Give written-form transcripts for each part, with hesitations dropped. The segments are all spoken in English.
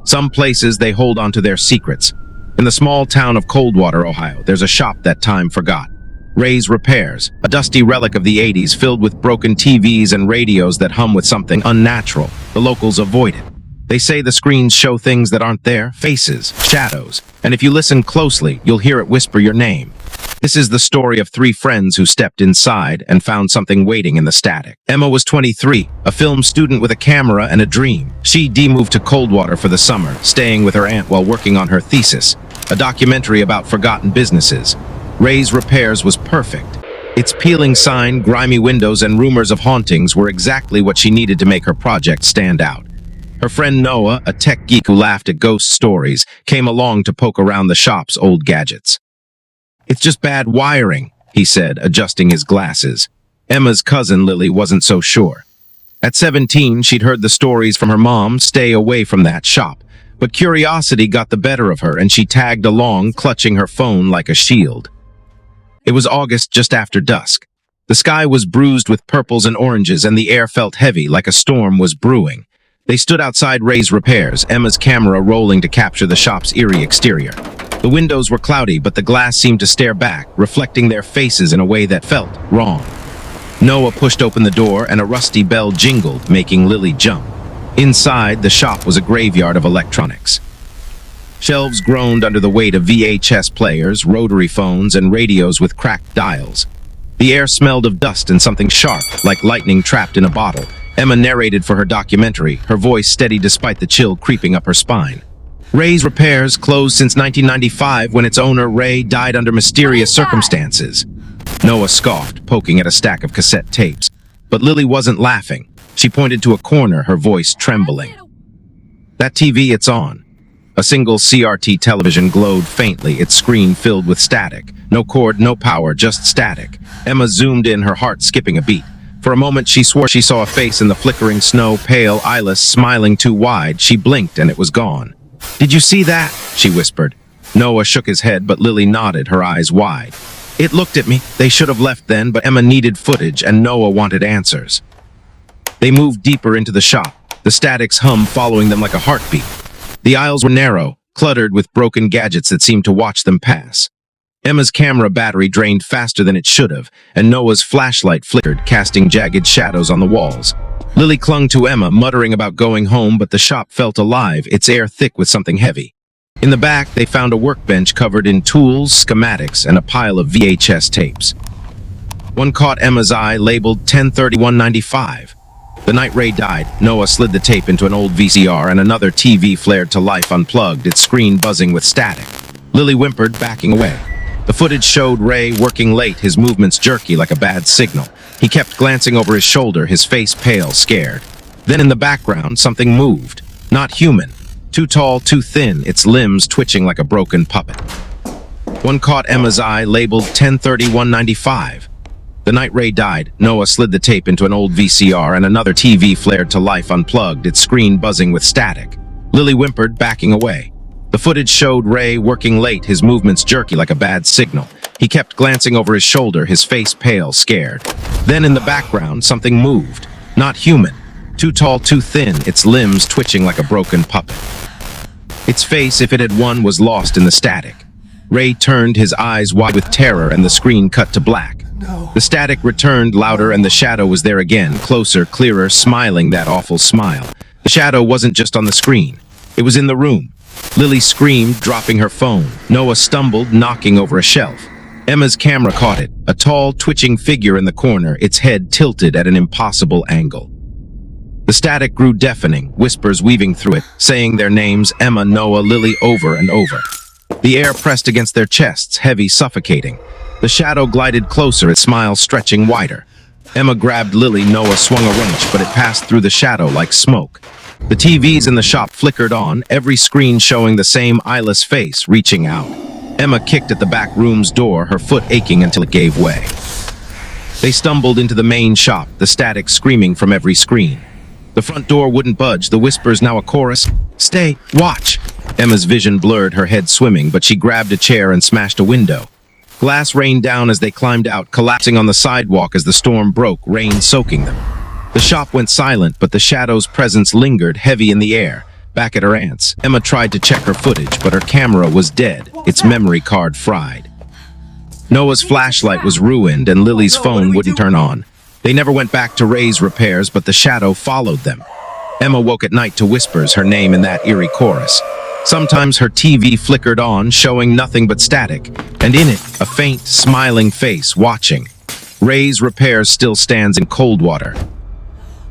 Some places they hold onto their secrets. In the small town of Coldwater, Ohio, there's a shop that time forgot. Ray's Repairs, a dusty relic of the 80s filled with broken TVs and radios that hum with something unnatural. The locals avoid it. They say the screens show things that aren't there, faces, shadows, and if you listen closely, you'll hear it whisper your name. This is the story of three friends who stepped inside and found something waiting in the static. Emma was 23, a film student with a camera and a dream. She moved to Coldwater for the summer, staying with her aunt while working on her thesis, a documentary about forgotten businesses. Ray's Repairs was perfect. Its peeling sign, grimy windows, and rumors of hauntings were exactly what she needed to make her project stand out. Her friend Noah, a tech geek who laughed at ghost stories, came along to poke around the shop's old gadgets. "It's just bad wiring," he said, adjusting his glasses. Emma's cousin Lily wasn't so sure. At 17, she'd heard the stories from her mom, "Stay away from that shop." But curiosity got the better of her, and she tagged along, clutching her phone like a shield. It was August, just after dusk. The sky was bruised with purples and oranges, and the air felt heavy, like a storm was brewing. They stood outside Ray's Repairs, Emma's camera rolling to capture the shop's eerie exterior. The windows were cloudy, but the glass seemed to stare back, reflecting their faces in a way that felt wrong. Noah pushed open the door, and a rusty bell jingled, making Lily jump. Inside, the shop was a graveyard of electronics. Shelves groaned under the weight of VHS players, rotary phones, and radios with cracked dials. The air smelled of dust and something sharp, like lightning trapped in a bottle. Emma narrated for her documentary, her voice steady despite the chill creeping up her spine. Ray's Repairs closed since 1995 when its owner, Ray, died under mysterious circumstances. Noah scoffed, poking at a stack of cassette tapes. But Lily wasn't laughing. She pointed to a corner, her voice trembling. "That TV, it's on." A single CRT television glowed faintly, its screen filled with static. No cord, no power, just static. Emma zoomed in, her heart skipping a beat. For a moment, she swore she saw a face in the flickering snow, pale, eyeless, smiling too wide. She blinked, and it was gone. "Did you see that?" she whispered. Noah shook his head, but Lily nodded, her eyes wide. "It looked at me. They should have left then, but Emma needed footage, and Noah wanted answers." They moved deeper into the shop, the static's hum following them like a heartbeat. The aisles were narrow, cluttered with broken gadgets that seemed to watch them pass. Emma's camera battery drained faster than it should have, and Noah's flashlight flickered, casting jagged shadows on the walls. Lily clung to Emma, muttering about going home, but the shop felt alive, its air thick with something heavy. In the back, they found a workbench covered in tools, schematics, and a pile of VHS tapes. One caught Emma's eye, labeled 103195. The night Ray died, Noah slid the tape into an old VCR, and another TV flared to life, unplugged, its screen buzzing with static. Lily whimpered, backing away. The footage showed Ray working late, his movements jerky like a bad signal. He kept glancing over his shoulder, his face pale, scared. Then in the background, something moved. Not human. Too tall, too thin, its limbs twitching like a broken puppet. One caught Emma's eye, labeled 103195. The night Ray died, Noah slid the tape into an old VCR, and another TV flared to life, unplugged, its screen buzzing with static. Lily whimpered, backing away. The footage showed Ray working late, his movements jerky like a bad signal. He kept glancing over his shoulder, his face pale, scared. Then in the background, something moved. Not human. Too tall, too thin, its limbs twitching like a broken puppet. Its face, if it had won, was lost in the static. Ray turned, his eyes wide with terror, and the screen cut to black. No. The static returned louder, and the shadow was there again, closer, clearer, smiling that awful smile. The shadow wasn't just on the screen. It was in the room. Lily screamed, dropping her phone. Noah stumbled, knocking over a shelf. Emma's camera caught it, a tall, twitching figure in the corner, its head tilted at an impossible angle. The static grew deafening, whispers weaving through it, saying their names, Emma, Noah, Lily, over and over. The air pressed against their chests, heavy, suffocating. The shadow glided closer, its smile stretching wider. Emma grabbed Lily, Noah swung a wrench, but it passed through the shadow like smoke. The TVs in the shop flickered on, every screen showing the same eyeless face reaching out. Emma kicked at the back room's door, her foot aching until it gave way. They stumbled into the main shop, the static screaming from every screen. The front door wouldn't budge, the whispers now a chorus. "Stay, watch!" Emma's vision blurred, her head swimming, but she grabbed a chair and smashed a window. Glass rained down as they climbed out, collapsing on the sidewalk as the storm broke, rain soaking them. The shop went silent, but the shadow's presence lingered, heavy in the air. back at her aunt's. Emma tried to check her footage, but her camera was dead, its memory card fried. Noah's flashlight was ruined, and Lily's phone wouldn't turn on. They never went back to Ray's repairs, but the shadow followed them. Emma woke at night to whispers her name in that eerie chorus. Sometimes her TV flickered on, showing nothing but static, and in it, a faint, smiling face watching. Ray's repairs still stands in Coldwater.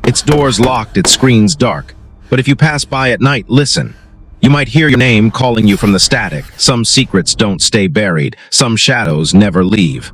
Its doors locked, its screens dark. But if you pass by at night, listen. You might hear your name calling you from the static. Some secrets don't stay buried. Some shadows never leave.